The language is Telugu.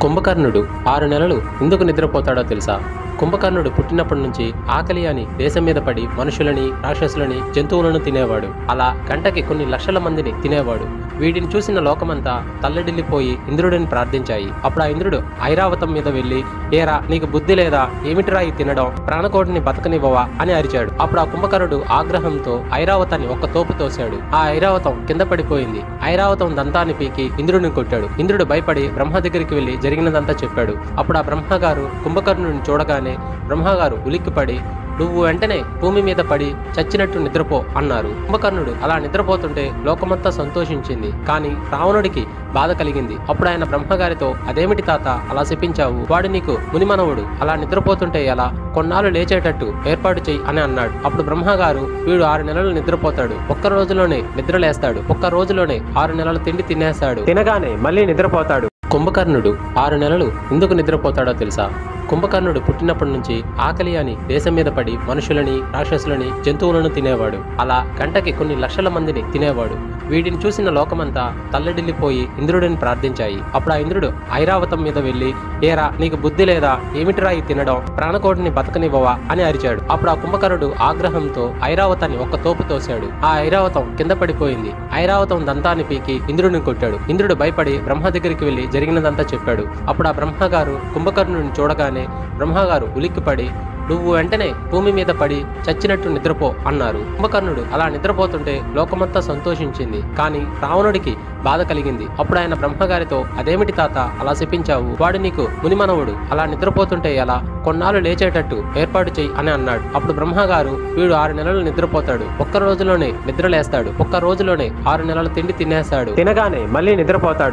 కుంభకర్ణుడు 6 నెలలు ఎందుకు నిద్రపోతాడో తెలుసా? కుంభకర్ణుడు పుట్టినప్పటి నుంచి ఆకలి అని దేశం మీద పడి మనుషులని, రాక్షసులని, జంతువులను తినేవాడు. అలా గంటకి కొన్ని లక్షల మందిని తినేవాడు. వీడిని చూసిన లోకమంతా తల్లడిల్లిపోయి ఇంద్రుడిని ప్రార్థించాయి. అప్పుడు ఆ ఇంద్రుడు ఐరావతం మీద వెళ్లి, ఏరా నీకు బుద్ధి లేదా? ఏమిటిరా ఈ తినడం? ప్రాణకోటిని బతకనివ్వవా అని అరిచాడు. అప్పుడు ఆ కుంభకర్ణుడు ఆగ్రహంతో ఐరావతాన్ని ఒక్క తోపు తోశాడు. ఆ ఐరావతం కింద పడిపోయింది. ఐరావతం దంతాన్ని పీకి ఇంద్రుడిని కొట్టాడు. ఇంద్రుడు భయపడి బ్రహ్మ దగ్గరికి వెళ్లి జరిగినదంతా చెప్పాడు. అప్పుడు ఆ బ్రహ్మగారు కుంభకర్ణుడిని చూడగానే బ్రహ్మగారు ఉలిక్కిపడి, నువ్వు వెంటనే భూమి మీద పడి చచ్చినట్టు నిద్రపో అన్నారు. కుంభకర్ణుడు అలా నిద్రపోతుంటే లోకమంతా సంతోషించింది. కానీ రావణుడికి బాధ కలిగింది. అప్పుడు ఆయన బ్రహ్మగారితో, అదేమిటి తాత అలా శపించావు? వాడు నీకు మునిమనవుడు, అలా నిద్రపోతుంటే ఎలా? కొన్నాళ్ళు లేచేటట్టు ఏర్పాటు చెయ్యి అని అన్నాడు. అప్పుడు బ్రహ్మగారు, వీడు 6 నెలలు నిద్రపోతాడు, ఒక్క రోజులోనే నిద్రలేస్తాడు, ఒక్క రోజులోనే 6 నెలల తిండి తినేస్తాడు, తినగానే మళ్ళీ నిద్రపోతాడు. కుంభకర్ణుడు 6 నెలలు ఎందుకు నిద్రపోతాడో తెలుసా? కుంభకర్ణుడు పుట్టినప్పటి నుంచి ఆకలి అని దేశం మీద పడి మనుషులని, రాక్షసులని, జంతువులను తినేవాడు. అలా గంటకి కొన్ని లక్షల మందిని తినేవాడు. వీడిని చూసిన లోకమంతా తల్లడిల్లిపోయి ఇంద్రుడిని ప్రార్థించాయి. అప్పుడు ఆ ఇంద్రుడు ఐరావతం మీద వెళ్లి, ఏరా నీకు బుద్ధి లేదా? ఏమిటిరా ఈ తినడం? ప్రాణకోటిని బతకనివ్వవా అని అరిచాడు. అప్పుడు ఆ కుంభకర్ణుడు ఆగ్రహంతో ఐరావతాన్ని ఒక్క తోపు తోశాడు. ఆ ఐరావతం కింద పడిపోయింది. ఐరావతం దంతాన్ని పీకి ఇంద్రుడిని కొట్టాడు. ఇంద్రుడు భయపడి బ్రహ్మ దగ్గరికి వెళ్లి జరిగినదంతా చెప్పాడు. అప్పుడు ఆ బ్రహ్మగారు కుంభకర్ణుడిని చూడగానే బ్రహ్మగారు ఉలిక్కిపడి, నువ్వు వెంటనే భూమి మీద పడి చచ్చినట్టు నిద్రపో అన్నారు. కుంభకర్ణుడు అలా నిద్రపోతుంటే లోకమంతా సంతోషించింది. కానీ రావణుడికి బాధ కలిగింది. అప్పుడు ఆయన బ్రహ్మగారితో, అదేమిటి తాత అలా శపించావు? వాడు నీకు మునిమనవుడు, అలా నిద్రపోతుంటే ఎలా? కొన్నాళ్ళు లేచేటట్టు ఏర్పాటు చెయ్యి అని అన్నాడు. అప్పుడు బ్రహ్మగారు, వీడు 6 నెలలు నిద్రపోతాడు, ఒక్క రోజులోనే నిద్రలేస్తాడు, ఒక్క రోజులోనే 6 నెలల తిండి తినేస్తాడు, తినగానే మళ్ళీ నిద్రపోతాడు.